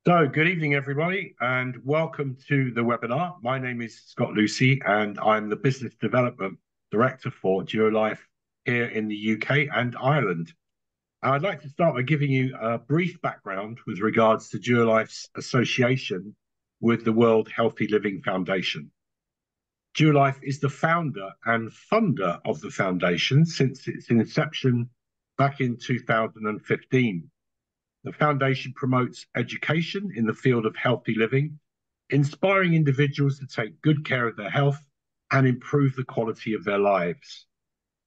So, good evening, everybody, and welcome to the webinar. My name is Scott Lucy, and I'm the Business Development Director for Duolife here in the UK and Ireland. I'd like to start by giving you a brief background with regards to Duolife's association with the World Healthy Living Foundation. Duolife is the founder and funder of the foundation since its inception back in 2015. The foundation promotes education in the field of healthy living, inspiring individuals to take good care of their health and improve the quality of their lives.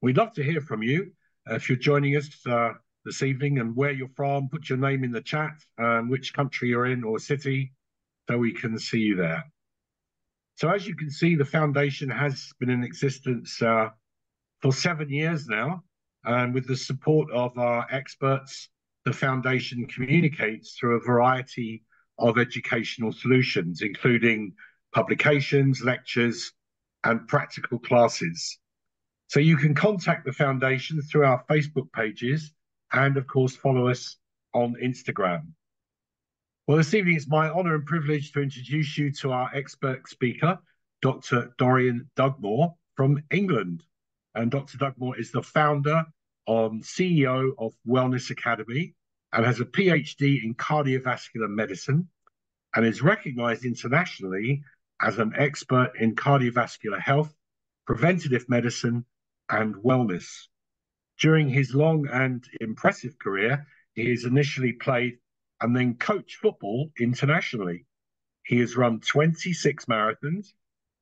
We'd love to hear from you. If you're joining us this evening and where you're from, put your name in the chat, which country you're in or city, so we can see you there. So as you can see, the foundation has been in existence for 7 years now, and with the support of our experts, the foundation communicates through a variety of educational solutions, including publications, lectures, and practical classes. So you can contact the foundation through our Facebook pages and, of course, follow us on Instagram. Well, this evening it's my honor and privilege to introduce you to our expert speaker, Dr. Dorian Dugmore from England. And Dr. Dugmore is the founder and CEO of Wellness Academy and has a PhD in cardiovascular medicine and is recognized internationally as an expert in cardiovascular health, preventative medicine, and wellness. During his long and impressive career, he has initially played and then coached football internationally. He has run 26 marathons,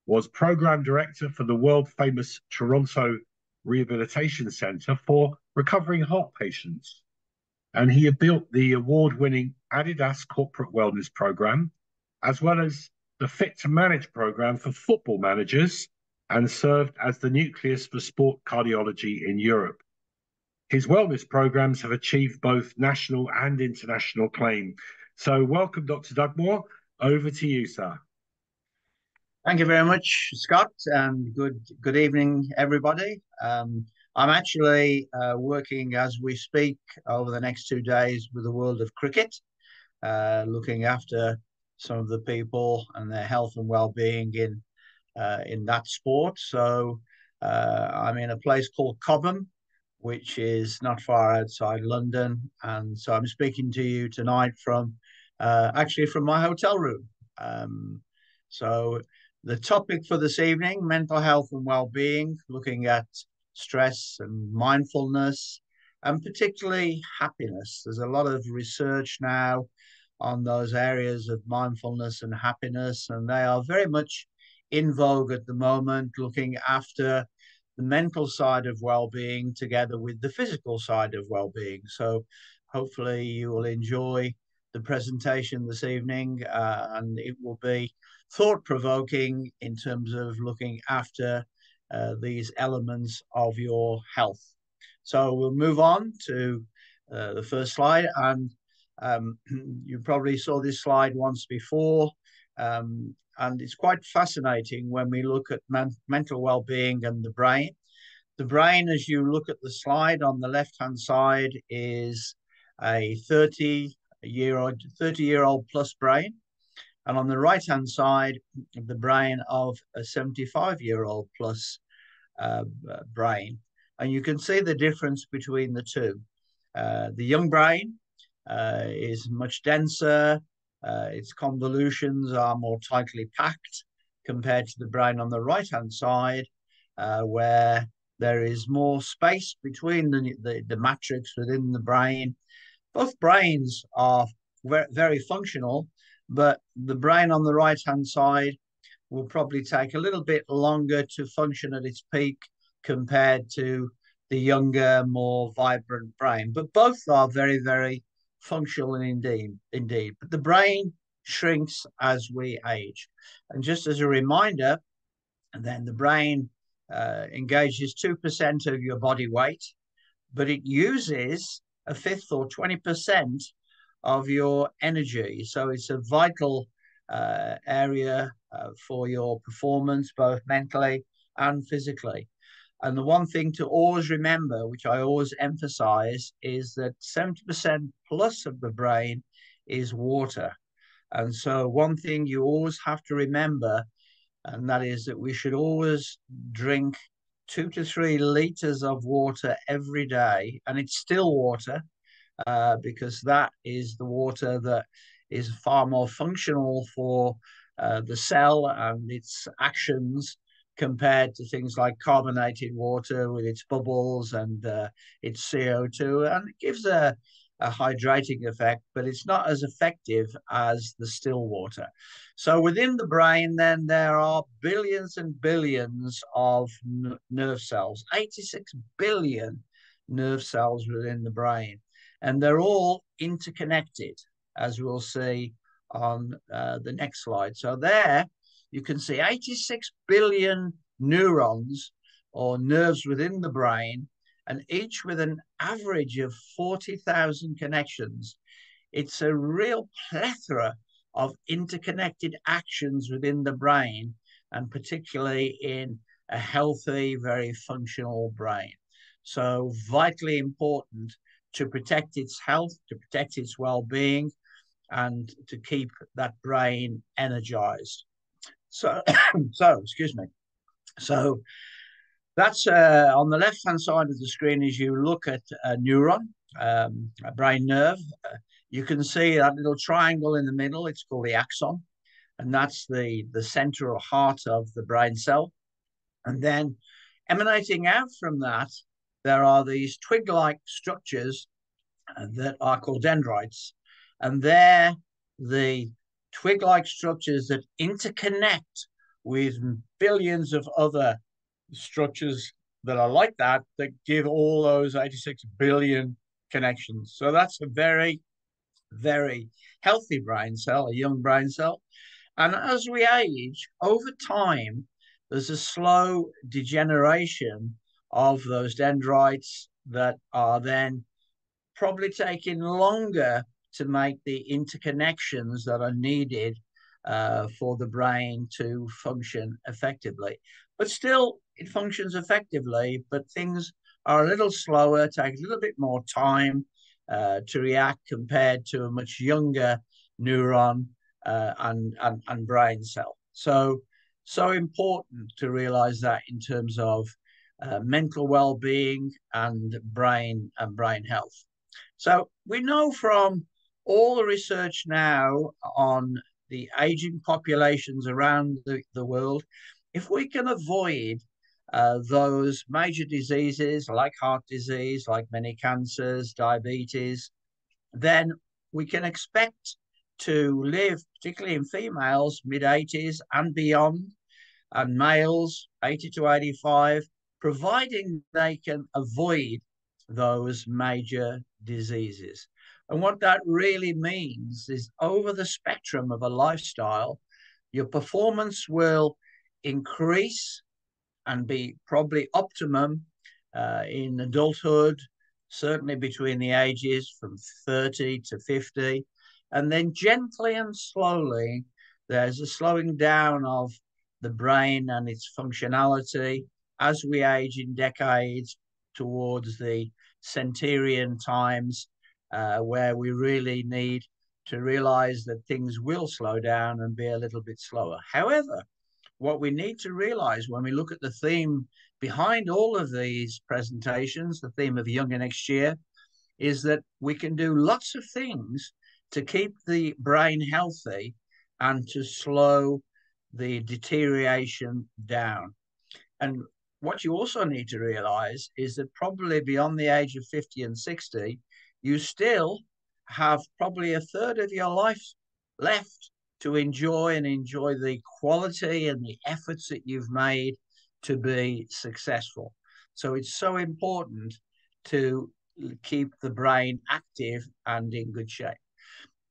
was program director for the world-famous Toronto Rehabilitation Center for recovering heart patients. And he had built the award-winning Adidas Corporate Wellness Program, as well as the Fit to Manage program for football managers, and served as the nucleus for sport cardiology in Europe. His wellness programs have achieved both national and international acclaim. So welcome, Dr. Dugmore. Over to you, sir. Thank you very much, Scott, and good evening, everybody. I'm actually working as we speak over the next 2 days with the world of cricket, looking after some of the people and their health and well-being in that sport. So I'm in a place called Cobham, which is not far outside London, and so I'm speaking to you tonight from actually from my hotel room. So the topic for this evening, mental health and well-being, looking at stress and mindfulness, and particularly happiness. There's a lot of research now on those areas of mindfulness and happiness, and they are very much in vogue at the moment, looking after the mental side of well-being together with the physical side of well-being. So hopefully you will enjoy the presentation this evening, and it will be thought-provoking in terms of looking after these elements of your health. So we'll move on to the first slide, and you probably saw this slide once before, and it's quite fascinating when we look at mental well-being and the brain. The brain, as you look at the slide on the left-hand side, is a 30-year-old plus brain. And on the right-hand side, the brain of a 75-year-old plus brain. And you can see the difference between the two. The young brain is much denser. Its convolutions are more tightly packed compared to the brain on the right-hand side, where there is more space between the matrix within the brain. Both brains are very functional, but the brain on the right-hand side will probably take a little bit longer to function at its peak compared to the younger, more vibrant brain. But both are very, very functional indeed. But the brain shrinks as we age. And just as a reminder, then the brain engages 2% of your body weight, but it uses a fifth or 20% of your energy. So it's a vital area for your performance, both mentally and physically. And the one thing to always remember, which I always emphasize, is that 70% plus of the brain is water. And so one thing you always have to remember, and that is that we should always drink 2 to 3 liters of water every day, and it's still water, because that is the water that is far more functional for the cell and its actions compared to things like carbonated water with its bubbles and its CO2. And it gives a hydrating effect, but it's not as effective as the still water. So within the brain, then, there are billions and billions of nerve cells, 86 billion nerve cells within the brain. And they're all interconnected, as we'll see on the next slide. So there you can see 86 billion neurons or nerves within the brain, and each with an average of 40,000 connections. It's a real plethora of interconnected actions within the brain, and particularly in a healthy, very functional brain. So vitally important to protect its health, to protect its well-being, and to keep that brain energized. So, excuse me. So that's on the left-hand side of the screen. As you look at a neuron, a brain nerve, you can see that little triangle in the middle. It's called the axon, and that's the center or heart of the brain cell. And then emanating out from that, there are these twig-like structures that are called dendrites. And they're the twig-like structures that interconnect with billions of other structures that are like that give all those 86 billion connections. So that's a very, very healthy brain cell, a young brain cell. And as we age, over time, there's a slow degeneration of those dendrites that are then probably taking longer to make the interconnections that are needed for the brain to function effectively. But still, it functions effectively, but things are a little slower, take a little bit more time to react compared to a much younger neuron and brain cell. So important to realize that in terms of mental well-being and brain health. So we know from all the research now on the aging populations around the world, if we can avoid those major diseases like heart disease, like many cancers, diabetes, then we can expect to live, particularly in females, mid-80s and beyond, and males 80 to 85, providing they can avoid those major diseases. And what that really means is over the spectrum of a lifestyle, your performance will increase and be probably optimum in adulthood, certainly between the ages from 30 to 50. And then gently and slowly, there's a slowing down of the brain and its functionality as we age in decades towards the centenarian times, where we really need to realize that things will slow down and be a little bit slower. However, what we need to realize when we look at the theme behind all of these presentations, the theme of Younger Next Year, is that we can do lots of things to keep the brain healthy and to slow the deterioration down. And what you also need to realize is that probably beyond the age of 50 and 60, you still have probably a third of your life left to enjoy the quality and the efforts that you've made to be successful. So it's so important to keep the brain active and in good shape.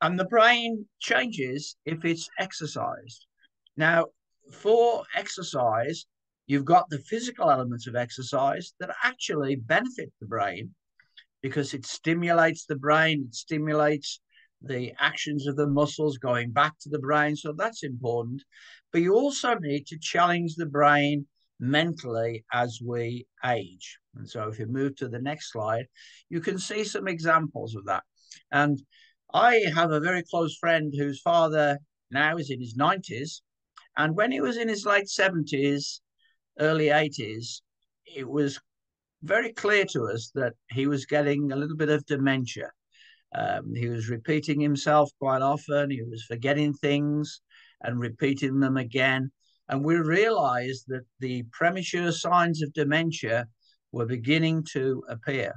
And the brain changes if it's exercised. Now, for exercise, you've got the physical elements of exercise that actually benefit the brain because it stimulates the brain, it stimulates the actions of the muscles going back to the brain. So that's important. But you also need to challenge the brain mentally as we age. And so if you move to the next slide, you can see some examples of that. And I have a very close friend whose father now is in his 90s. And when he was in his late 70s, early 80s, it was very clear to us that he was getting a little bit of dementia. He was repeating himself quite often. He was forgetting things and repeating them again. And we realized that the premature signs of dementia were beginning to appear.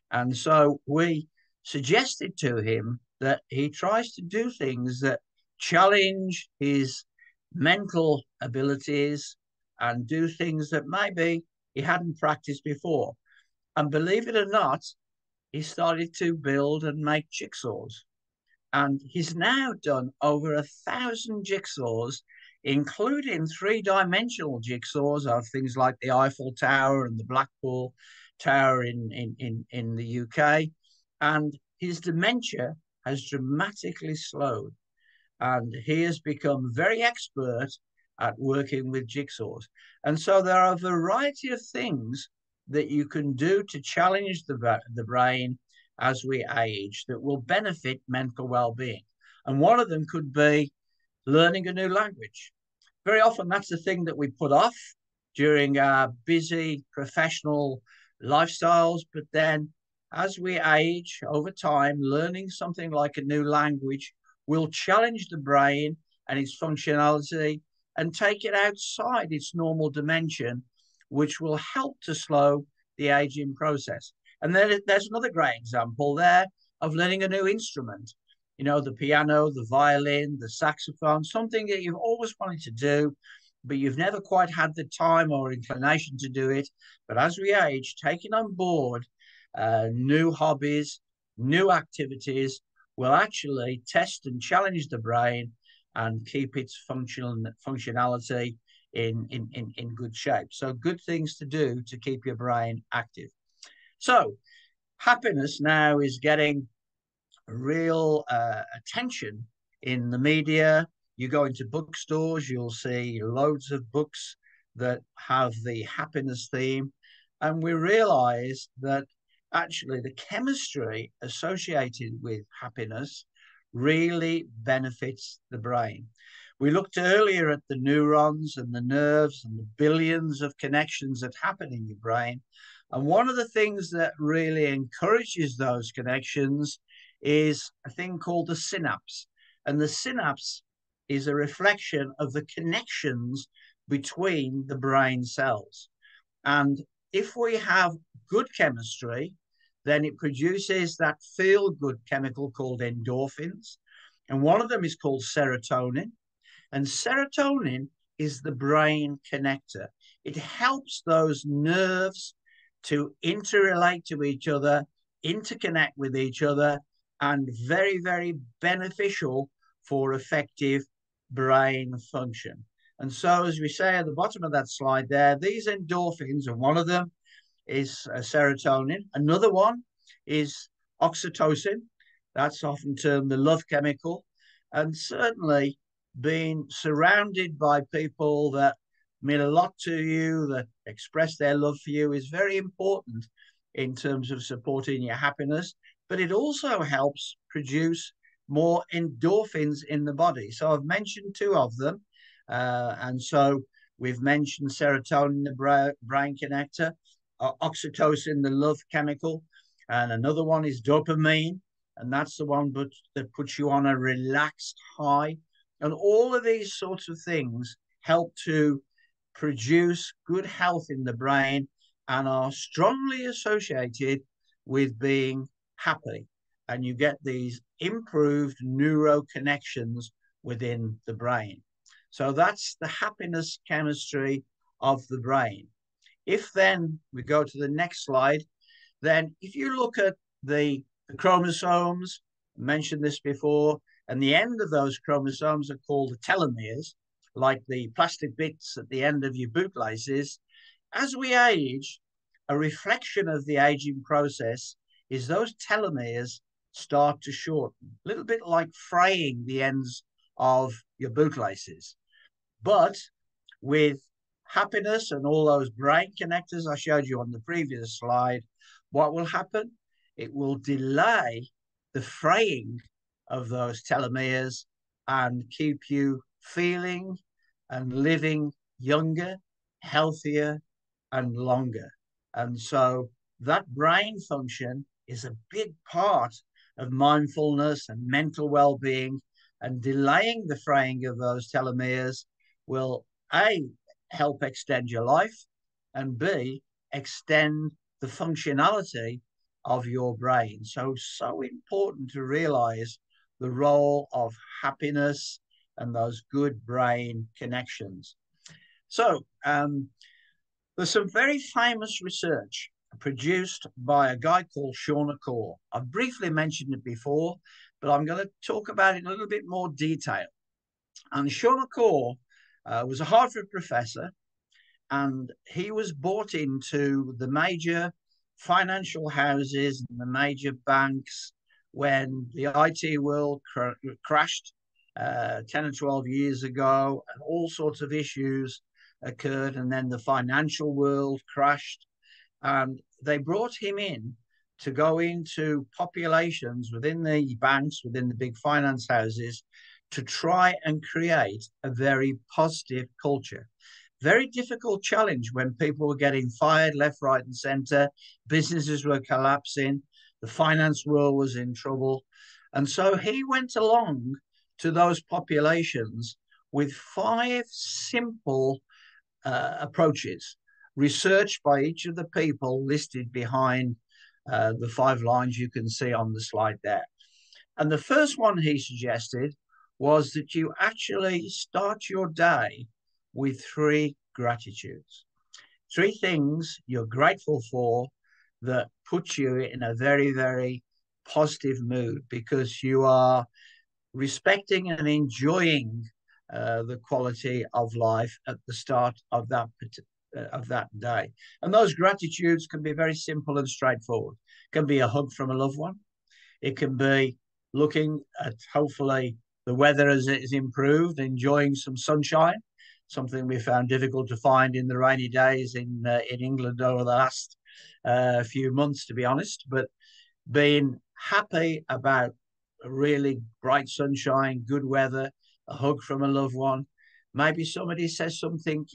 And so we suggested to him that he tries to do things that challenge his mental abilities and do things that maybe he hadn't practiced before. And believe it or not, he started to build and make jigsaws. And he's now done over 1,000 jigsaws, including three-dimensional jigsaws of things like the Eiffel Tower and the Blackpool Tower in the UK. And his dementia has dramatically slowed. And he has become very expert at working with jigsaws. And so there are a variety of things that you can do to challenge the brain as we age that will benefit mental well-being. And one of them could be learning a new language. Very often that's the thing that we put off during our busy professional lifestyles. But then as we age over time, learning something like a new language will challenge the brain and its functionality and take it outside its normal dimension, which will help to slow the aging process. And then there's another great example there of learning a new instrument. You know, the piano, the violin, the saxophone, something that you've always wanted to do, but you've never quite had the time or inclination to do it. But as we age, taking on board new hobbies, new activities will actually test and challenge the brain and keep its functionality in good shape. So good things to do to keep your brain active. So happiness now is getting real attention in the media. You go into bookstores, you'll see loads of books that have the happiness theme. And we realize that actually the chemistry associated with happiness really benefits the brain. We looked earlier at the neurons and the nerves and the billions of connections that happen in your brain. And one of the things that really encourages those connections is a thing called the synapse. And the synapse is a reflection of the connections between the brain cells. And if we have good chemistry, then it produces that feel-good chemical called endorphins. And one of them is called serotonin. And serotonin is the brain connector. It helps those nerves to interrelate to each other, interconnect with each other, and very, very beneficial for effective brain function. And so, as we say at the bottom of that slide there, these endorphins, and one of them is serotonin. Another one is oxytocin. That's often termed the love chemical. And certainly being surrounded by people that mean a lot to you, that express their love for you, is very important in terms of supporting your happiness. But it also helps produce more endorphins in the body. So I've mentioned two of them. And so we've mentioned serotonin, the brain connector, oxytocin, the love chemical, and another one is dopamine, and that's the one that puts you on a relaxed high. And all of these sorts of things help to produce good health in the brain and are strongly associated with being happy. And you get these improved neuro connections within the brain. So that's the happiness chemistry of the brain. If then we go to the next slide, then if you look at the chromosomes, I mentioned this before, and the end of those chromosomes are called the telomeres, like the plastic bits at the end of your bootlaces. As we age, a reflection of the aging process is those telomeres start to shorten, a little bit like fraying the ends of your bootlaces. But with happiness and all those brain connectors I showed you on the previous slide, what will happen? It will delay the fraying of those telomeres and keep you feeling and living younger, healthier, and longer. And so that brain function is a big part of mindfulness and mental well-being, and delaying the fraying of those telomeres will A, help extend your life, and B, extend the functionality of your brain. So important to realize the role of happiness and those good brain connections. So there's some very famous research produced by a guy called Sean Core. I've briefly mentioned it before, but I'm going to talk about it in a little bit more detail. And Sean Core was a Harvard professor, and he was brought into the major financial houses and the major banks when the IT world crashed 10 or 12 years ago, and all sorts of issues occurred, and then the financial world crashed, and they brought him in to go into populations within the banks, within the big finance houses, to try and create a very positive culture. Very difficult challenge when people were getting fired left, right, and center. Businesses were collapsing. The finance world was in trouble. And so he went along to those populations with 5 simple approaches, researched by each of the people listed behind the 5 lines you can see on the slide there. And the first one he suggested was that you actually start your day with 3 gratitudes. 3 things you're grateful for that put you in a very, very positive mood, because you are respecting and enjoying the quality of life at the start of that day. And those gratitudes can be very simple and straightforward. It can be a hug from a loved one. It can be looking at, hopefully, the weather as it is improved, enjoying some sunshine, something we found difficult to find in the rainy days in England over the last few months, to be honest. But being happy about really bright sunshine, good weather, a hug from a loved one. Maybe somebody says something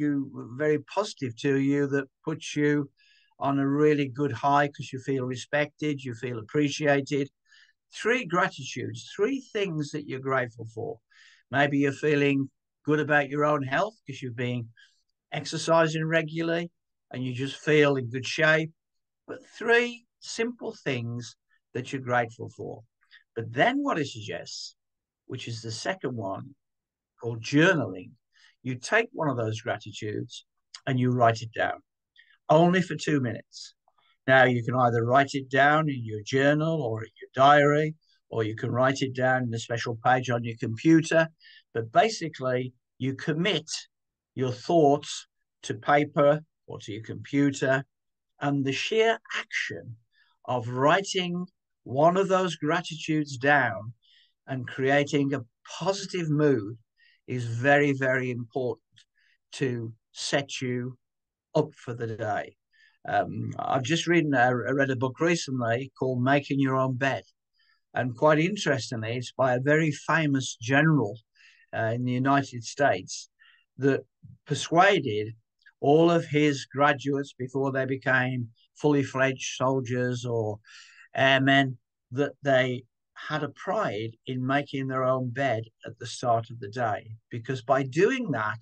very positive to you that puts you on a really good high because you feel respected, you feel appreciated. 3 gratitudes, 3 things that you're grateful for. Maybe you're feeling good about your own health because you've been exercising regularly and you just feel in good shape. But 3 simple things that you're grateful for. But then what it suggests, which is the second one, called journaling, you take one of those gratitudes and you write it down, only for 2 minutes. Now, you can either write it down in your journal or in your diary, or you can write it down in a special page on your computer. But basically, you commit your thoughts to paper or to your computer, and the sheer action of writing one of those gratitudes down and creating a positive mood is very, very important to set you up for the day. I've just read a book recently called Making Your Own Bed. And quite interestingly, it's by a very famous general in the United States that persuaded all of his graduates before they became fully fledged soldiers or airmen that they had a pride in making their own bed at the start of the day. Because by doing that,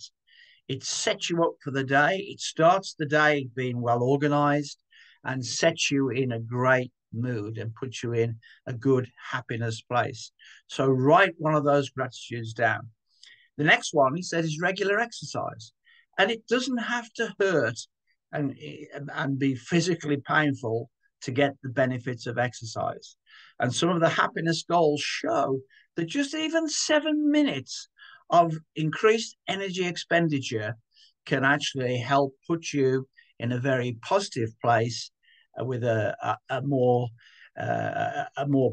it sets you up for the day. It starts the day being well organized and sets you in a great mood and puts you in a good happiness place. So write one of those gratitudes down. The next one, he said, is regular exercise. And it doesn't have to hurt and be physically painful to get the benefits of exercise. And some of the happiness goals show that just even 7 minutes of increased energy expenditure can actually help put you in a very positive place with a more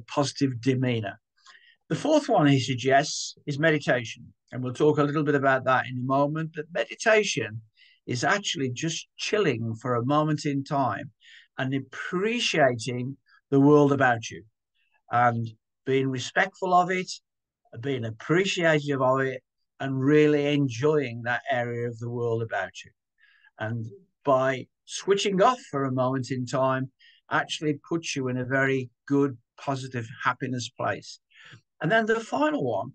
positive demeanor. The fourth one he suggests is meditation, and we'll talk a little bit about that in a moment. But meditation is actually just chilling for a moment in time and appreciating the world about you. And being respectful of it, being appreciative of it, and really enjoying that area of the world about you. And by switching off for a moment in time, actually puts you in a very good, positive, happiness place. And then the final one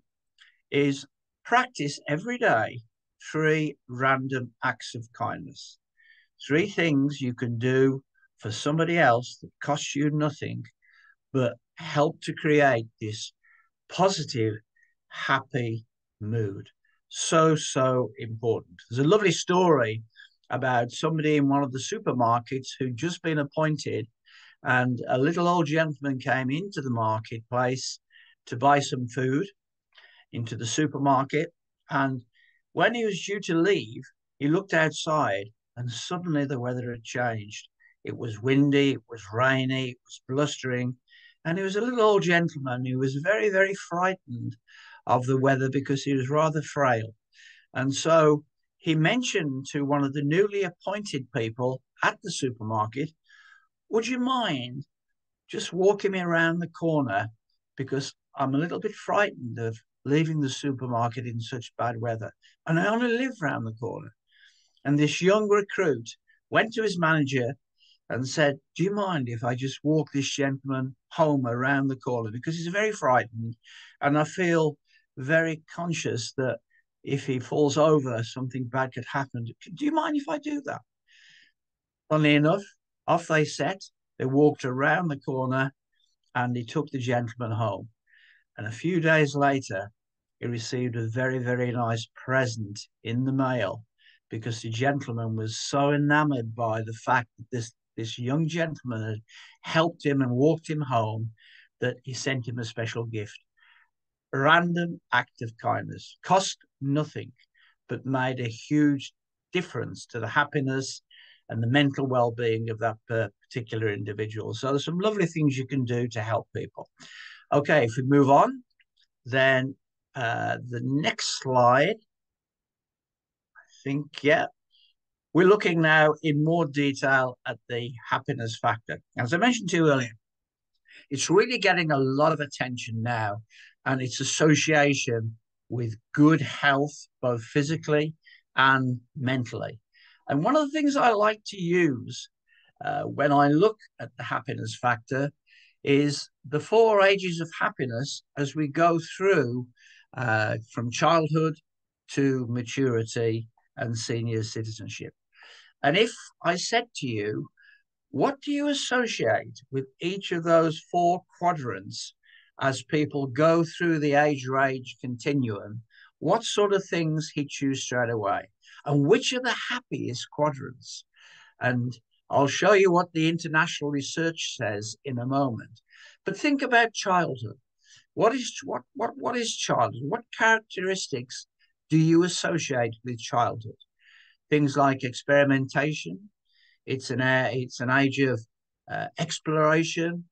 is practice every day 3 random acts of kindness. 3 things you can do for somebody else that costs you nothing, but help to create this positive, happy mood. So important. There's a lovely story about somebody in one of the supermarkets who'd just been appointed, and a little old gentleman came into the marketplace to buy some food into the supermarket. And when he was due to leave, he looked outside and suddenly the weather had changed. It was windy, it was rainy, it was blustering. And he was a little old gentleman who was very frightened of the weather because he was rather frail. And so he mentioned to one of the newly appointed people at the supermarket, would you mind just walking me around the corner, because I'm a little bit frightened of leaving the supermarket in such bad weather, and I only live round the corner. And this young recruit went to his manager and said, do you mind if I just walk this gentleman home around the corner, because he's very frightened and I feel very conscious that if he falls over, something bad could happen. Do you mind if I do that? Funnily enough, off they set. They walked around the corner and he took the gentleman home. And a few days later, he received a very nice present in the mail, because the gentleman was so enamored by the fact that this young gentleman had helped him and walked him home that he sent him a special gift. A random act of kindness, cost nothing, but made a huge difference to the happiness and the mental well-being of that particular individual. So there's some lovely things you can do to help people. Okay, if we move on, then the next slide, I think, yeah, we're looking now in more detail at the happiness factor. As I mentioned to you earlier, it's really getting a lot of attention now, and its association with good health, both physically and mentally. And one of the things I like to use when I look at the happiness factor is the 4 ages of happiness as we go through from childhood to maturity and senior citizenship. And if I said to you, what do you associate with each of those 4 quadrants as people go through the age-range continuum? What sort of things hit you straight away? And which are the happiest quadrants? And I'll show you what the international research says in a moment. But think about childhood. What is childhood? What characteristics do you associate with childhood? Things like experimentation. It's an age of exploration.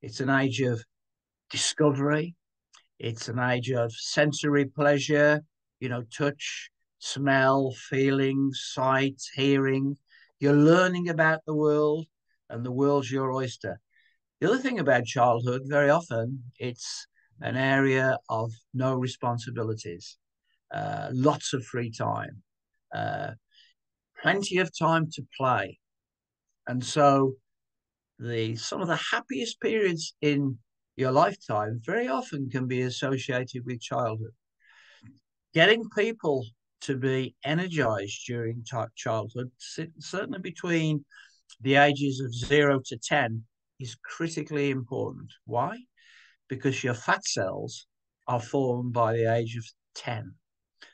It's an age of discovery. It's an age of sensory pleasure, touch, smell, feeling, sight, hearing. You're learning about the world, and the world's your oyster. The other thing about childhood, very often, it's an area of no responsibilities, lots of free time, plenty of time to play. And so some of the happiest periods in your lifetime very often can be associated with childhood. Getting people to be energized during childhood, certainly between the ages of 0 to 10, is critically important. Why? Because your fat cells are formed by the age of 10.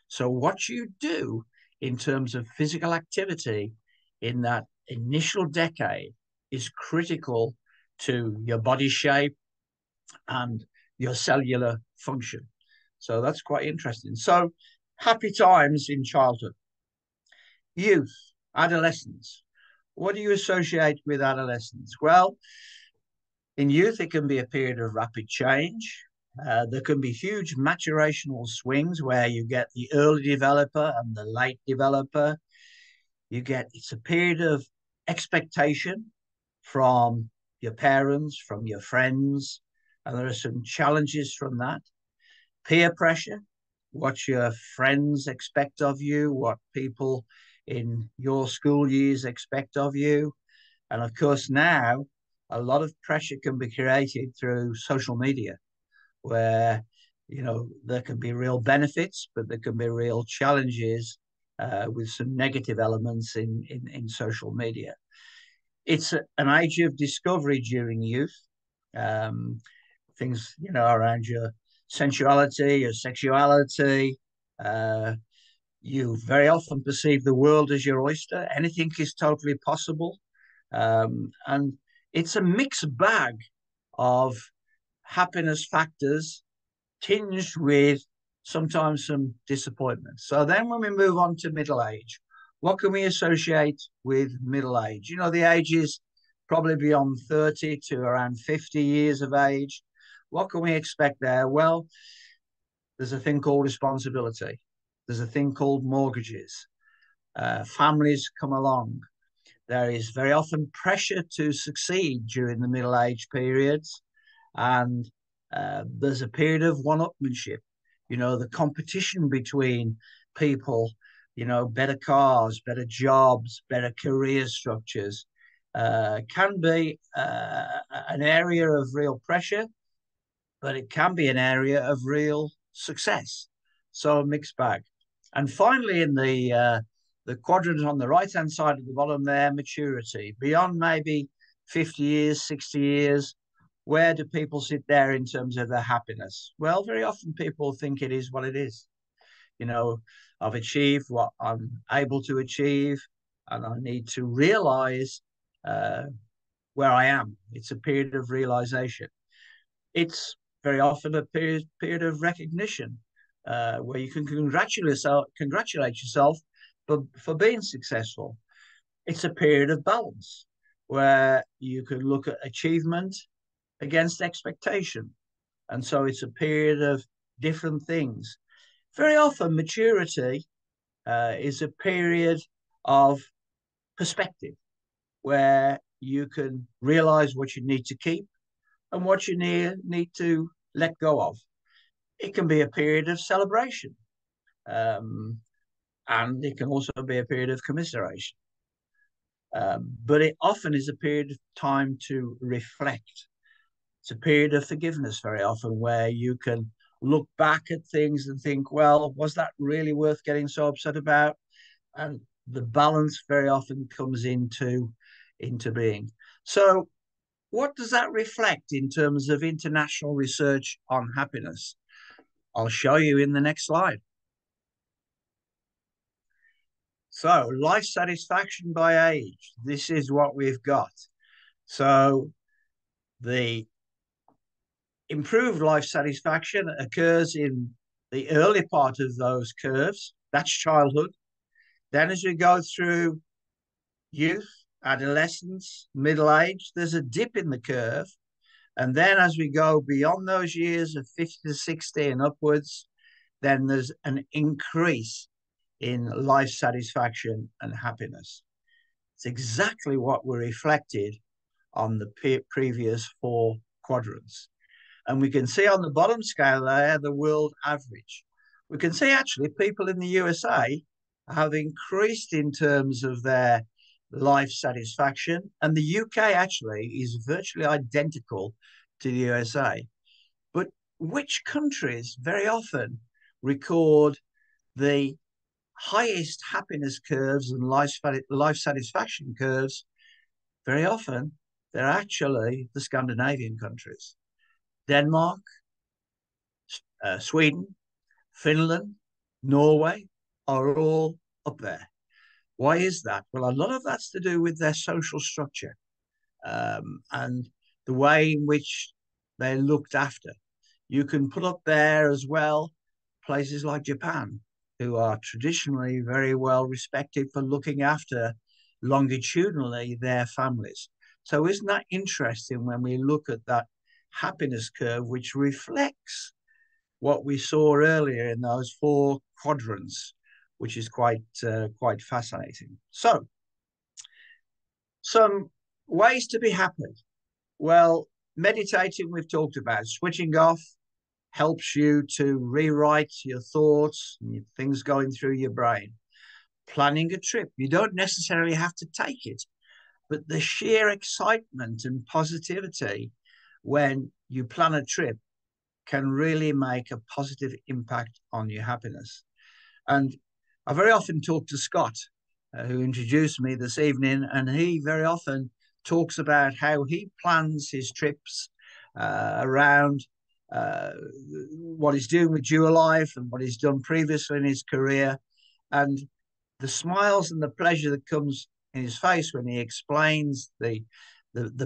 So what you do in terms of physical activity in that initial decade is critical to your body shape and your cellular function. So that's quite interesting. So happy times in childhood. Youth, adolescence. What do you associate with adolescence? Well, in youth, it can be a period of rapid change. There can be huge maturational swings where you get the early developer and the late developer. It's a period of expectation from your parents, from your friends, and there are some challenges from that. Peer pressure, what your friends expect of you, what people in your school years expect of you. And of course, now a lot of pressure can be created through social media, where there can be real benefits, but there can be real challenges with some negative elements in social media. It's an age of discovery during youth. Things around your sensuality, your sexuality. You very often perceive the world as your oyster. Anything is totally possible, and it's a mixed bag of happiness factors tinged with sometimes some disappointment. So then when we move on to middle age, what can we associate with middle age? The age is probably beyond 30 to around 50 years of age. What can we expect there? Well, there's a thing called responsibility. There's a thing called mortgages. Families come along. There is very often pressure to succeed during the middle age periods. And there's a period of one-upmanship, the competition between people, better cars, better jobs, better career structures, can be an area of real pressure, but it can be an area of real success. So a mixed bag. And finally, in the quadrant on the right-hand side of the bottom there, maturity. Beyond maybe 50 years, 60 years, where do people sit there in terms of their happiness? Well, very often people think it is what it is. I've achieved what I'm able to achieve, and I need to realize where I am. It's a period of realization. It's very often a period of recognition, where you can congratulate yourself for being successful. It's a period of balance, where you can look at achievement against expectation. And so it's a period of different things. Very often, maturity is a period of perspective, where you can realize what you need to keep and what you need to let go of. It can be a period of celebration, and it can also be a period of commiseration. But it often is a period of time to reflect. It's a period of forgiveness very often, where you can look back at things and think, well, was that really worth getting so upset about? And the balance very often comes into being. So what does that reflect in terms of international research on happiness? I'll show you in the next slide. So life satisfaction by age, this is what we've got. So the improved life satisfaction occurs in the early part of those curves. That's childhood. Then as we go through youth, adolescence, middle age, there's a dip in the curve. And then as we go beyond those years of 50 to 60 and upwards, then there's an increase in life satisfaction and happiness. It's exactly what we reflected on the previous four quadrants. And we can see on the bottom scale there, the world average. We can see actually people in the USA have increased in terms of their life satisfaction. And the UK actually is virtually identical to the USA. But which countries very often record the highest happiness curves and life satisfaction curves? Very often, they're actually the Scandinavian countries. Denmark, Sweden, Finland, Norway are all up there. Why is that? Well, a lot of that's to do with their social structure, and the way in which they're looked after. You can put up there as well places like Japan, who are traditionally very well respected for looking after longitudinally their families. So isn't that interesting when we look at that happiness curve, which reflects what we saw earlier in those four quadrants, which is quite fascinating. So, some ways to be happy. Well, meditating, we've talked about. Switching off helps you to rewrite your thoughts and things going through your brain. Planning a trip, you don't necessarily have to take it, but the sheer excitement and positivity when you plan a trip can really make a positive impact on your happiness. And I very often talk to Scott, who introduced me this evening, and he very often talks about how he plans his trips around what he's doing with Dual Life and what he's done previously in his career. And the smiles and the pleasure that comes in his face when he explains the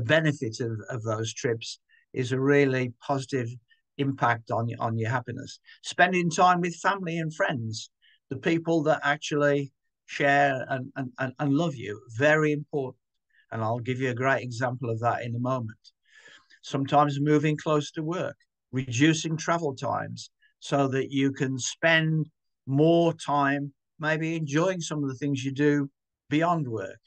benefit of those trips is a really positive impact on your happiness. Spending time with family and friends, the people that actually share and love you, very important. And I'll give you a great example of that in a moment. Sometimes moving close to work, reducing travel times so that you can spend more time maybe enjoying some of the things you do beyond work.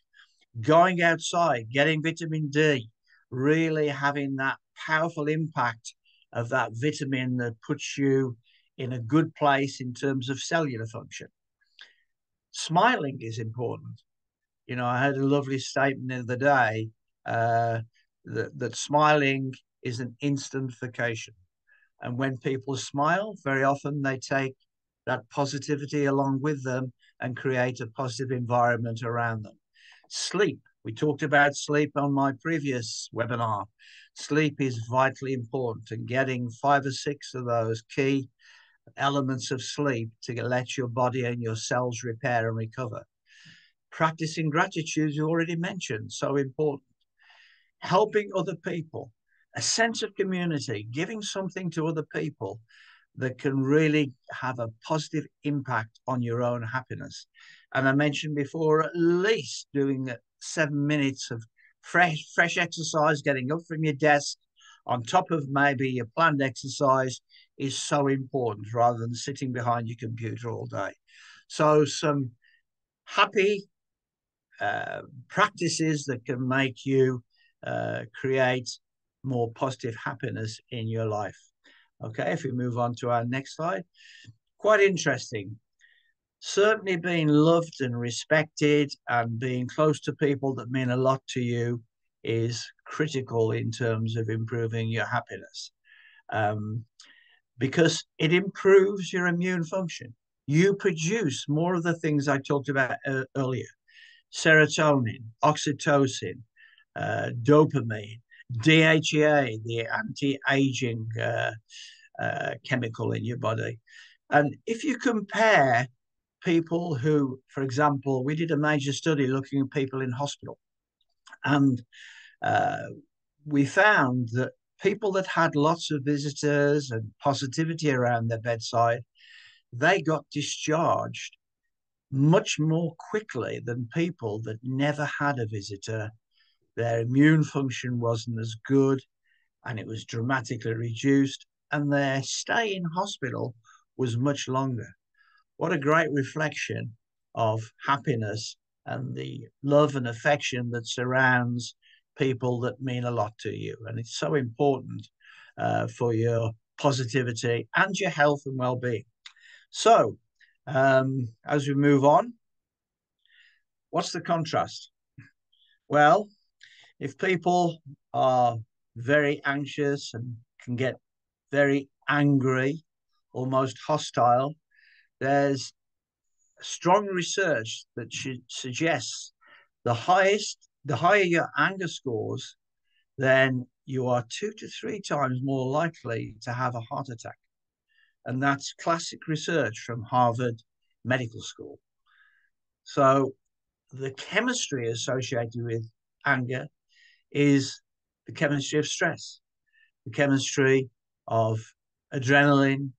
Going outside, getting vitamin D, really having that powerful impact of that vitamin that puts you in a good place in terms of cellular function. Smiling is important. You know, I heard a lovely statement the other day that smiling is an instant vacation. And when people smile, very often they take that positivity along with them and create a positive environment around them. Sleep. We talked about sleep on my previous webinar. Sleep is vitally important, and getting 5 or 6 of those key elements of sleep to let your body and your cells repair and recover. Practicing gratitude, you already mentioned, so important. Helping other people, a sense of community, giving something to other people that can really have a positive impact on your own happiness. And I mentioned before, at least doing 7 minutes of fresh exercise, getting up from your desk on top of maybe your planned exercise is so important rather than sitting behind your computer all day. So some happy practices that can make you create more positive happiness in your life. Okay, if we move on to our next slide. Quite interesting. Certainly being loved and respected and being close to people that mean a lot to you is critical in terms of improving your happiness, because it improves your immune function. You produce more of the things I talked about earlier: serotonin, oxytocin, dopamine, DHEA, the anti-aging chemical in your body. And if you compare people who, for example, we did a major study looking at people in hospital, and we found that people that had lots of visitors and positivity around their bedside, they got discharged much more quickly than people that never had a visitor. Their immune function wasn't as good, and it was dramatically reduced, and their stay in hospital was much longer. What a great reflection of happiness and the love and affection that surrounds people that mean a lot to you. And it's so important for your positivity and your health and well-being. So as we move on, what's the contrast? Well, if people are very anxious and can get very angry, almost hostile, there's strong research that suggests the higher your anger scores, then you are 2 to 3 times more likely to have a heart attack. And that's classic research from Harvard Medical School. So the chemistry associated with anger is the chemistry of stress, the chemistry of adrenaline,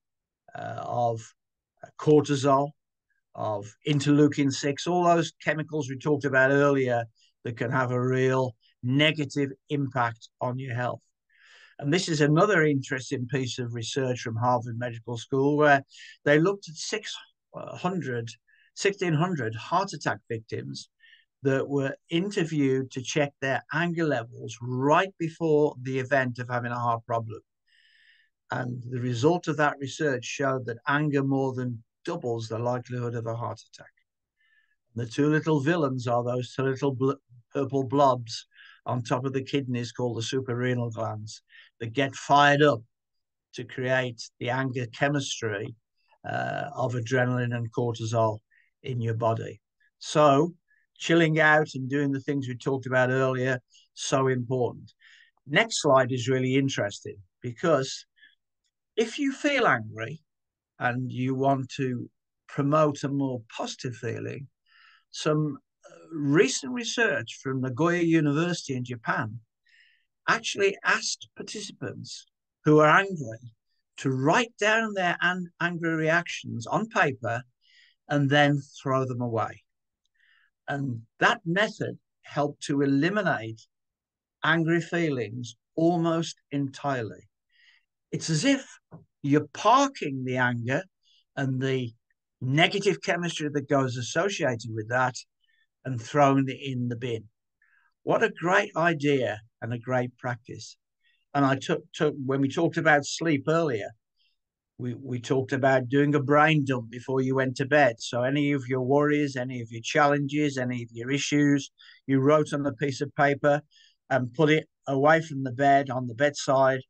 of cortisol, of interleukin-6, all those chemicals we talked about earlier that can have a real negative impact on your health. And this is another interesting piece of research from Harvard Medical School, where they looked at 1,600 heart attack victims that were interviewed to check their anger levels right before the event of having a heart problem. And the result of that research showed that anger more than doubles the likelihood of a heart attack. The two little villains are those two little purple blobs on top of the kidneys called the suprarenal glands that get fired up to create the anger chemistry of adrenaline and cortisol in your body. So chilling out and doing the things we talked about earlier, so important. Next slide is really interesting because if you feel angry and you want to promote a more positive feeling, some recent research from Nagoya University in Japan actually asked participants who are angry to write down their angry reactions on paper and then throw them away. And that method helped to eliminate angry feelings almost entirely. It's as if you're parking the anger and the negative chemistry that goes associated with that and throwing it in the bin. What a great idea and a great practice. And I took when we talked about sleep earlier, we talked about doing a brain dump before you went to bed. So any of your worries, any of your challenges, any of your issues, you wrote on a piece of paper and put it away from the bed on the bedside,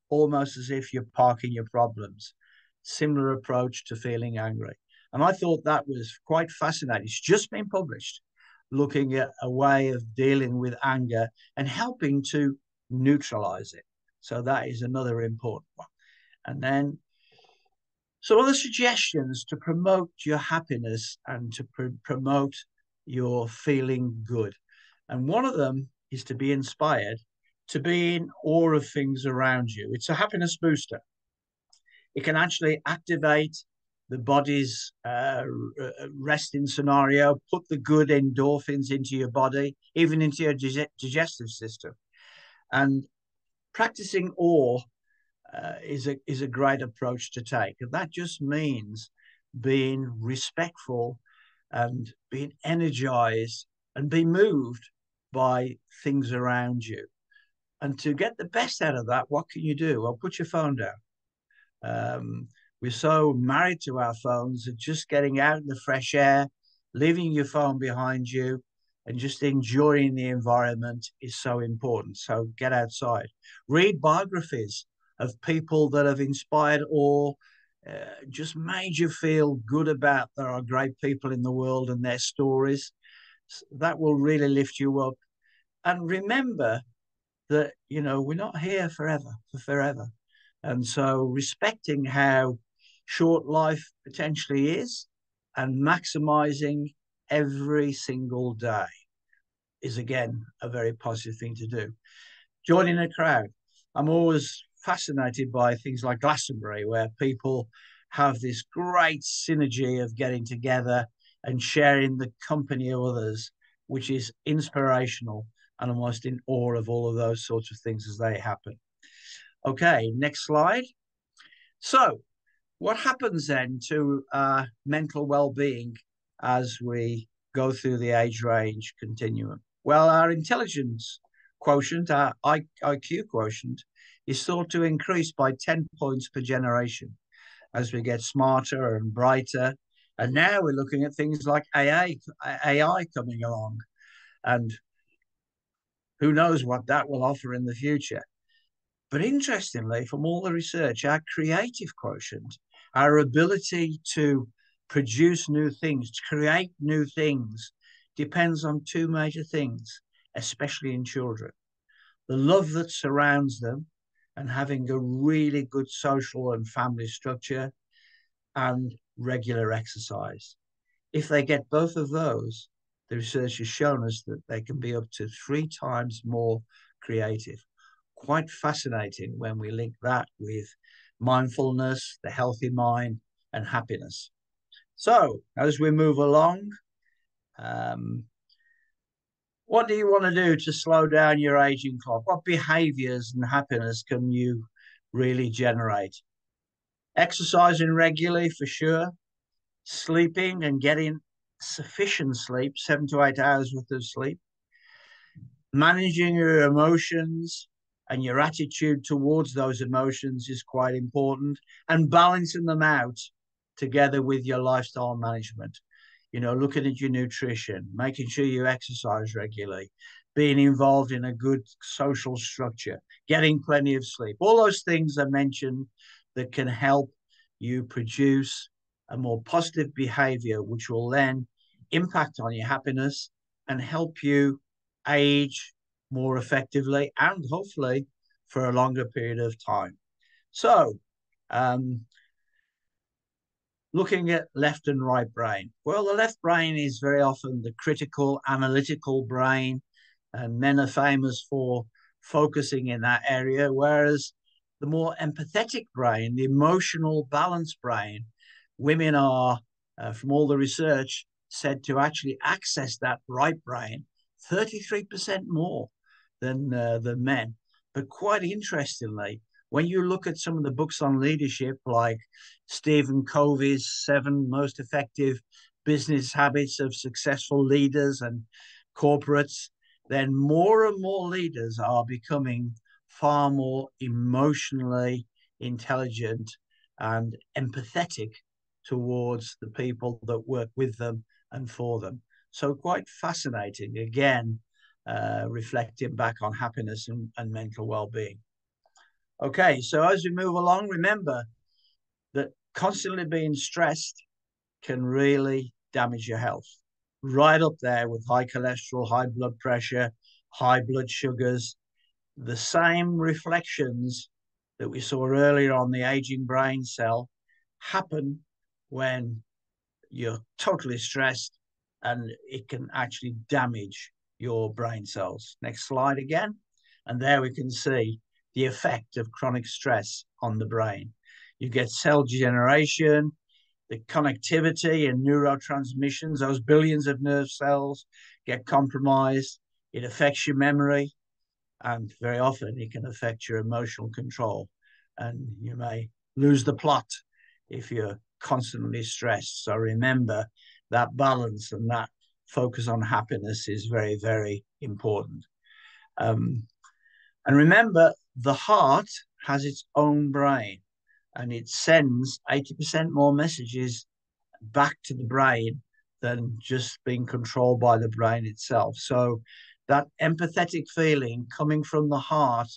almost as if you're parking your problems. Similar approach to feeling angry. And I thought that was quite fascinating. It's just been published, looking at a way of dealing with anger and helping to neutralize it. So that is another important one. And then some other suggestions to promote your happiness and to promote your feeling good. And one of them is to be inspired, to be in awe of things around you. It's a happiness booster. It can actually activate the body's resting scenario, put the good endorphins into your body, even into your digestive system. And practicing awe is a great approach to take. And that just means being respectful and being energized and being moved by things around you. And to get the best out of that, what can you do? Well, put your phone down. We're so married to our phones that just getting out in the fresh air, leaving your phone behind you, and just enjoying the environment is so important. So get outside. Read biographies of people that have inspired or just made you feel good about there are great people in the world and their stories. That will really lift you up. And remember that, you know, we're not here for forever. And so respecting how short life potentially is and maximizing every single day is, again, a very positive thing to do. Joining a crowd. I'm always fascinated by things like Glastonbury, where people have this great synergy of getting together and sharing the company of others, which is inspirational, and almost in awe of all of those sorts of things as they happen. Okay, next slide. So what happens then to mental well-being as we go through the age range continuum? Well, our intelligence quotient, our IQ quotient, is thought to increase by 10 points per generation as we get smarter and brighter. And now we're looking at things like AI coming along. And who knows what that will offer in the future. But interestingly, from all the research, our creative quotient, our ability to produce new things, to create new things, depends on two major things, especially in children. The love that surrounds them and having a really good social and family structure and regular exercise. If they get both of those, the research has shown us that they can be up to 3 times more creative. Quite fascinating when we link that with mindfulness, the healthy mind, and happiness. So as we move along, what do you want to do to slow down your aging clock? What behaviors and happiness can you really generate? Exercising regularly, for sure. Sleeping and getting sufficient sleep, 7 to 8 hours worth of sleep, managing your emotions and your attitude towards those emotions is quite important, and balancing them out together with your lifestyle management. Looking at your nutrition, making sure you exercise regularly, being involved in a good social structure, getting plenty of sleep. All those things I mentioned that can help you produce a more positive behavior, which will then impact on your happiness and help you age more effectively and hopefully for a longer period of time. So, looking at left and right brain. Well, the left brain is very often the critical, analytical brain, and men are famous for focusing in that area, whereas the more empathetic brain, the emotional balanced brain, women are, from all the research, said to actually access that right brain 33% more than men. But quite interestingly, when you look at some of the books on leadership, like Stephen Covey's 7 Most Effective Business Habits of Successful Leaders and Corporates, then more and more leaders are becoming far more emotionally intelligent and empathetic towards the people that work with them and for them. So quite fascinating, again, reflecting back on happiness and mental well-being. Okay, so as we move along, remember that constantly being stressed can really damage your health. Right up there with high cholesterol, high blood pressure, high blood sugars. The same reflections that we saw earlier on the aging brain cell happen when you're totally stressed, and it can actually damage your brain cells. Next slide again. And there we can see the effect of chronic stress on the brain. You get cell degeneration, the connectivity and neurotransmissions, those billions of nerve cells get compromised. It affects your memory, and very often it can affect your emotional control. And you may lose the plot if you're constantly stressed. So remember that balance and that focus on happiness is very, very important. And remember, the heart has its own brain, and it sends 80% more messages back to the brain than just being controlled by the brain itself. So that empathetic feeling coming from the heart,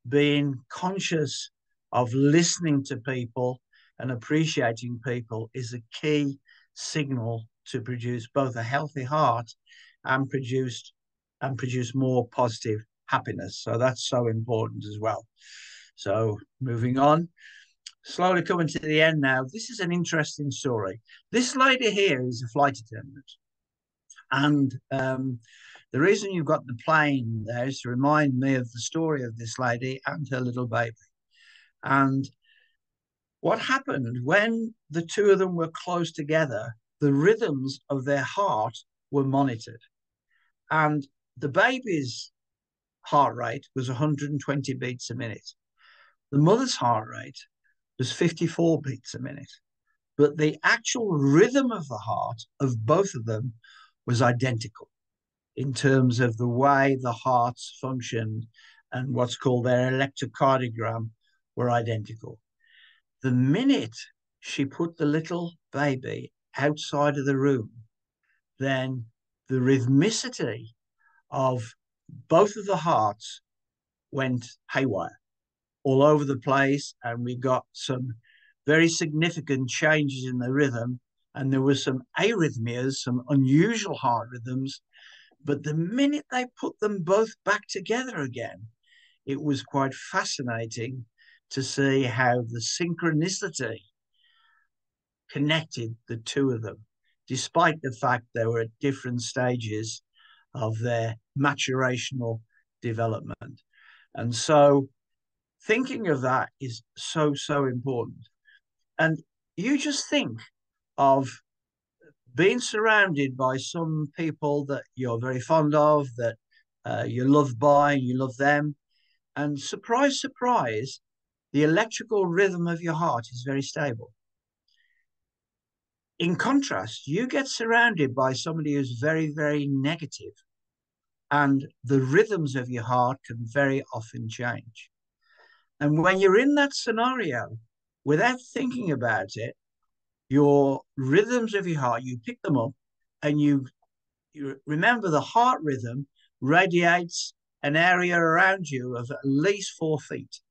being conscious of listening to people and appreciating people, is a key signal to produce both a healthy heart and produce more positive happiness. So that's so important as well. So moving on, slowly coming to the end now. This is an interesting story. This lady here is a flight attendant. And the reason you've got the plane there is to remind me of the story of this lady and her little baby. And what happened when the two of them were close together, the rhythms of their heart were monitored. And the baby's heart rate was 120 beats a minute. The mother's heart rate was 54 beats a minute. But the actual rhythm of the heart of both of them was identical in terms of the way the hearts functioned, and what's called their electrocardiogram were identical. The minute she put the little baby outside of the room, then the rhythmicity of both of the hearts went haywire all over the place, and we got some very significant changes in the rhythm, and there were some arrhythmias, some unusual heart rhythms. But the minute they put them both back together again, it was quite fascinating to see how the synchronicity connected the two of them, despite the fact they were at different stages of their maturational development. And so thinking of that is so, so important. And you just think of being surrounded by some people that you're very fond of, that you're loved by, you love them. And surprise, surprise, the electrical rhythm of your heart is very stable. In contrast, you get surrounded by somebody who's very, very negative, and the rhythms of your heart can very often change. And when you're in that scenario, without thinking about it, your rhythms of your heart, you pick them up, and you remember the heart rhythm radiates an area around you of at least 4 feet.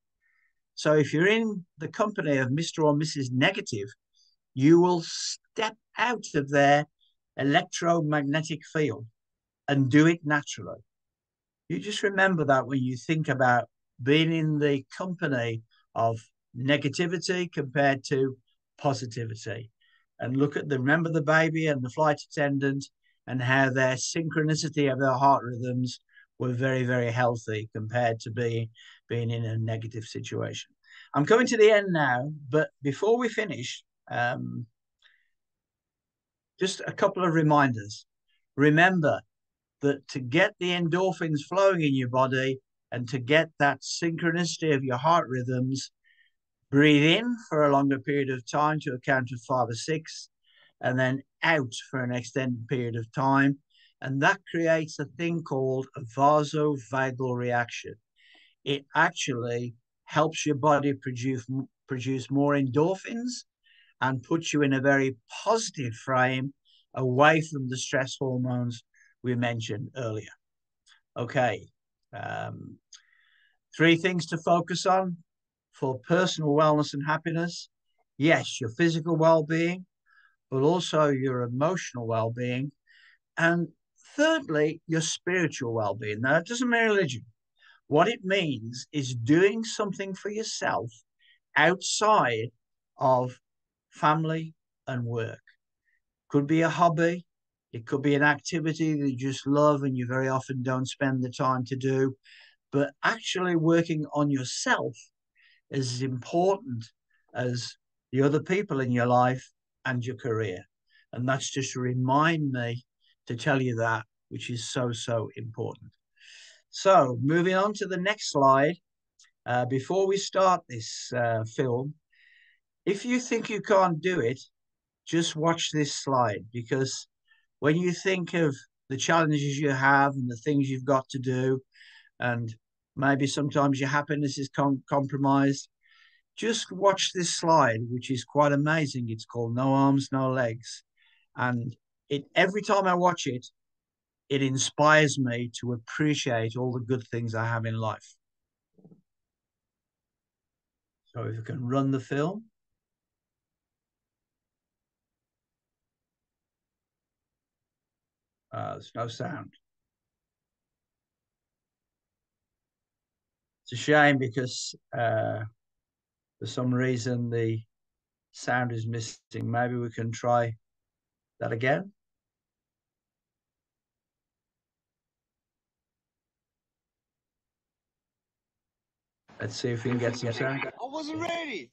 So if you're in the company of Mr. or Mrs. Negative, you will step out of their electromagnetic field and do it naturally. You just remember that when you think about being in the company of negativity compared to positivity. And remember the baby and the flight attendant and how their synchronicity of their heart rhythms were very, very healthy compared to being in a negative situation. I'm coming to the end now, but before we finish, just a couple of reminders. Remember that to get the endorphins flowing in your body and to get that synchronicity of your heart rhythms, breathe in for a longer period of time to a count of 5 or 6, and then out for an extended period of time. And that creates a thing called a vasovagal reaction. It actually helps your body produce more endorphins and puts you in a very positive frame away from the stress hormones we mentioned earlier. Okay. 3 things to focus on for personal wellness and happiness. Yes, your physical well-being, but also your emotional well-being. And thirdly, your spiritual well-being. Now, that doesn't mean religion. What it means is doing something for yourself outside of family and work. Could be a hobby. It could be an activity that you just love and you very often don't spend the time to do. But actually working on yourself is as important as the other people in your life and your career. And that's just to remind me to tell you that, which is so, so important. So moving on to the next slide, before we start this film, if you think you can't do it, just watch this slide, because when you think of the challenges you have and the things you've got to do, and maybe sometimes your happiness is compromised, just watch this slide, which is quite amazing. It's called No Arms, No Legs. And every time I watch it, it inspires me to appreciate all the good things I have in life. So if you can run the film. There's no sound. It's a shame because for some reason the sound is missing. Maybe we can try that again. Let's see if we can get some sound. I wasn't ready.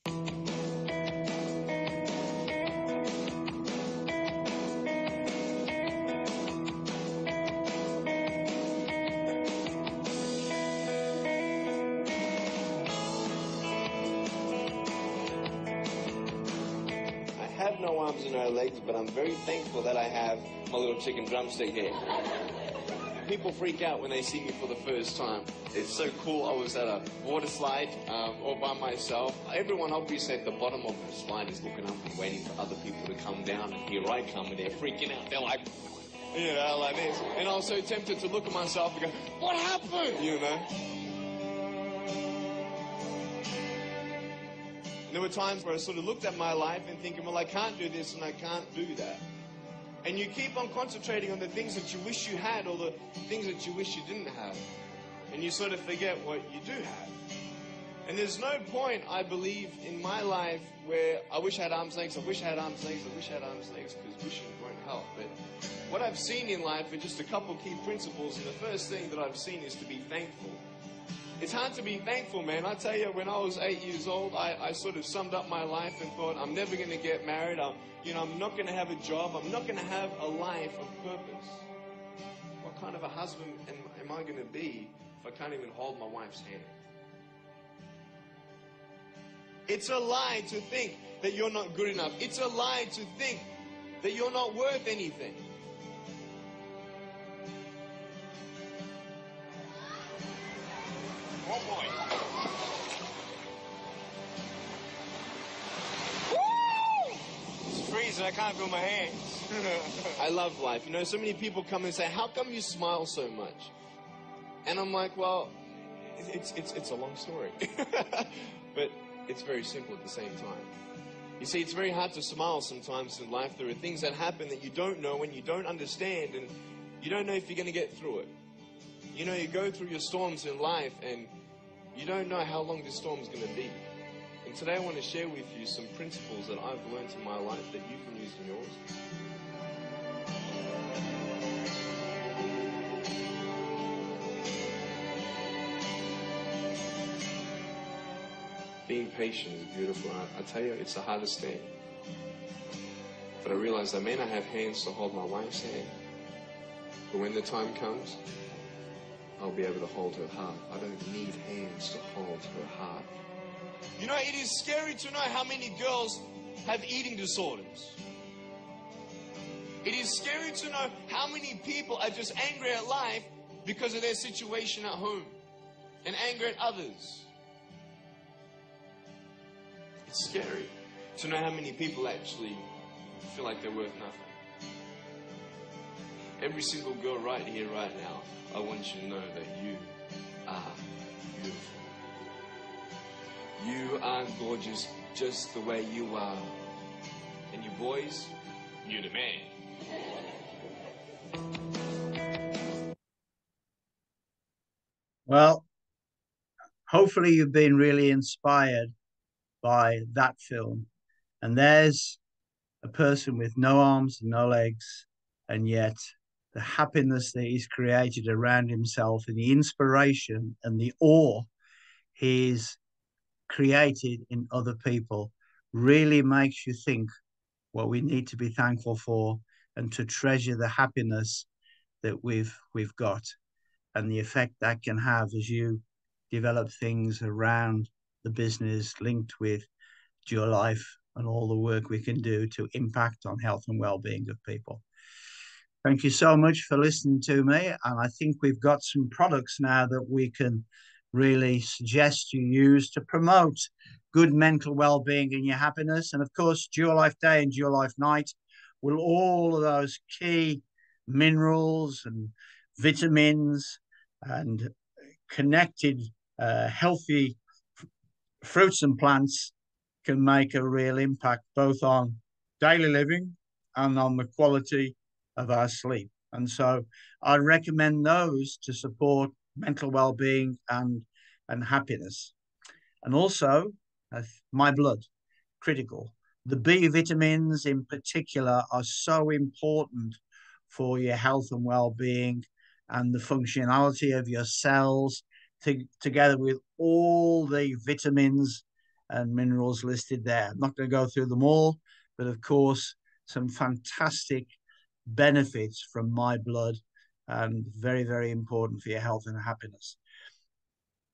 I have no arms and no legs, but I'm very thankful that I have my little chicken drumstick here. People freak out when they see me for the first time. It's so cool. I was at a water slide all by myself. Everyone obviously at the bottom of the slide is looking up and waiting for other people to come down, and here I come and they're freaking out. They're like, you know, like this. And I was so tempted to look at myself and go, what happened? You know? And there were times where I sort of looked at my life and thinking, well, I can't do this and I can't do that. And you keep on concentrating on the things that you wish you had or the things that you wish you didn't have. And you sort of forget what you do have. And there's no point, I believe, in my life where I wish I had arms, legs, I wish I had arms, legs, I wish I had arms, legs, because wishing won't help. But what I've seen in life are just a couple key principles. And the first thing that I've seen is to be thankful. It's hard to be thankful, man. I tell you, when I was 8 years old, I sort of summed up my life and thought, I'm never going to get married. I'm not going to have a job. I'm not going to have a life of purpose. What kind of a husband am I going to be if I can't even hold my wife's hand? It's a lie to think that you're not good enough. It's a lie to think that you're not worth anything. Oh boy. Woo! It's freezing, I can't feel my hands. I love life. You know, so many people come and say, how come you smile so much? And I'm like, well, it's a long story. But it's very simple at the same time. You see, it's very hard to smile sometimes in life. There are things that happen that you don't know and you don't understand, and you don't know if you're going to get through it. You know, you go through your storms in life and you don't know how long this storm is going to be. And today I want to share with you some principles that I've learned in my life that you can use in yours. Being patient is beautiful. I tell you, it's the hardest thing. But I realized I may not have hands to hold my wife's hand, but when the time comes, I'll be able to hold her heart. I don't need hands to hold her heart. You know, it is scary to know how many girls have eating disorders. It is scary to know how many people are just angry at life because of their situation at home and angry at others. It's scary to know how many people actually feel like they're worth nothing. Every single girl right here, right now, I want you to know that you are beautiful. You are gorgeous just the way you are. And you boys, you're the man. Well, hopefully you've been really inspired by that film. And there's a person with no arms and no legs, and yet the happiness that he's created around himself and the inspiration and the awe he's created in other people really makes you think what we need to be thankful for and to treasure the happiness that we've got and the effect that can have as you develop things around the business linked with your life and all the work we can do to impact on health and well-being of people. Thank you so much for listening to me. And I think we've got some products now that we can really suggest you use to promote good mental well-being and your happiness. And of course, Dual Life Day and Dual Life Night will all of those key minerals and vitamins and connected healthy fruits and plants can make a real impact both on daily living and on the quality of our sleep. And so I recommend those to support mental well-being and happiness. And also my blood, critical. The B vitamins in particular are so important for your health and well-being and the functionality of your cells, together with all the vitamins and minerals listed there. I'm not going to go through them all, but of course, some fantastic benefits from my blood and very, very important for your health and happiness.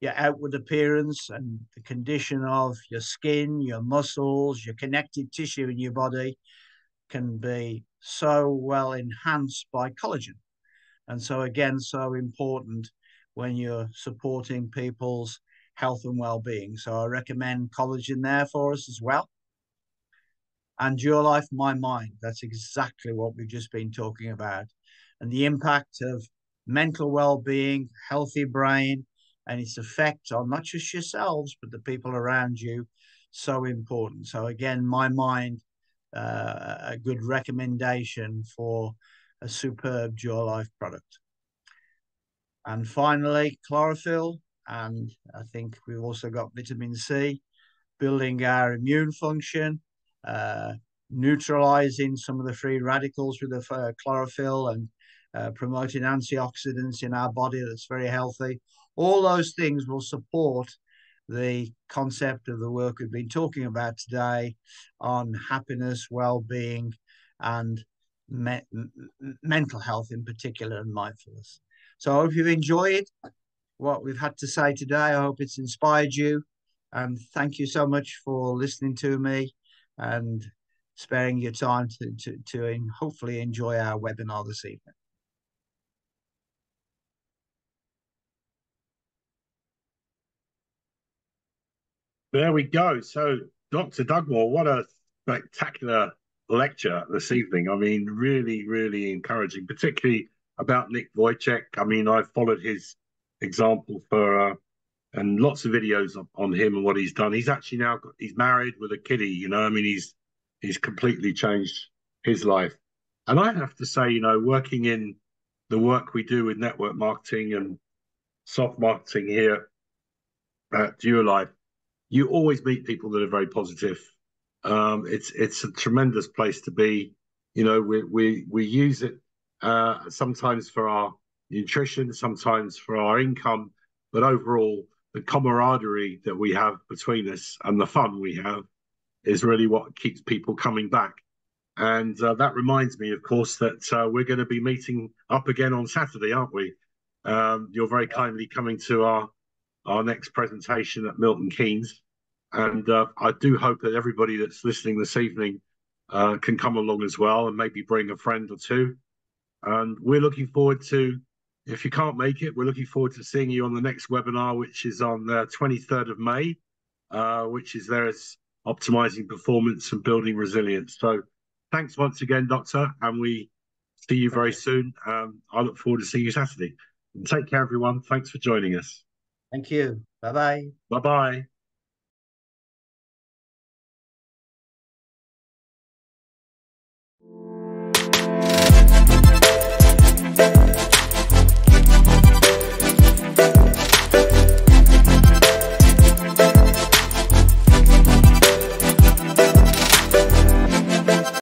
Your outward appearance and the condition of your skin, your muscles, your connective tissue in your body can be so well enhanced by collagen. And so again, so important when you're supporting people's health and well-being. So I recommend collagen there for us as well. And Your Life, My Mind. That's exactly what we've just been talking about. And the impact of mental well-being, healthy brain, and its effect on not just yourselves, but the people around you, so important. So again, My Mind, a good recommendation for a superb Your Life product. And finally, chlorophyll. And I think we've also got vitamin C, building our immune function, neutralizing some of the free radicals with the chlorophyll and promoting antioxidants in our body that's very healthy. All those things will support the concept of the work we've been talking about today on happiness, well-being, and mental health in particular, and mindfulness. So I hope you've enjoyed what we've had to say today. I hope it's inspired you. And thank you so much for listening to me. And sparing your time to hopefully enjoy our webinar this evening. There we go. So, Dr. Dugmore, what a spectacular lecture this evening. I mean, really, really encouraging, particularly about Nick Wojcik. I mean, I've followed his example for and lots of videos on him and what he's done. He's actually now he's married with a kiddie. You know, I mean, he's completely changed his life. And I have to say, you know, working in the work we do with network marketing and soft marketing here at Duolife, you always meet people that are very positive. It's a tremendous place to be. You know, we use it sometimes for our nutrition, sometimes for our income, but overall, the camaraderie that we have between us and the fun we have is really what keeps people coming back. And that reminds me, of course, that we're going to be meeting up again on Saturday, aren't we? You're very kindly coming to our next presentation at Milton Keynes. And I do hope that everybody that's listening this evening can come along as well and maybe bring a friend or two. And we're looking forward to, if you can't make it, we're looking forward to seeing you on the next webinar, which is on the 23rd of May, which is there as optimizing performance and building resilience. So thanks once again, Doctor, and we see you very soon. I look forward to seeing you Saturday. And take care, everyone. Thanks for joining us. Thank you. Bye-bye. Bye-bye.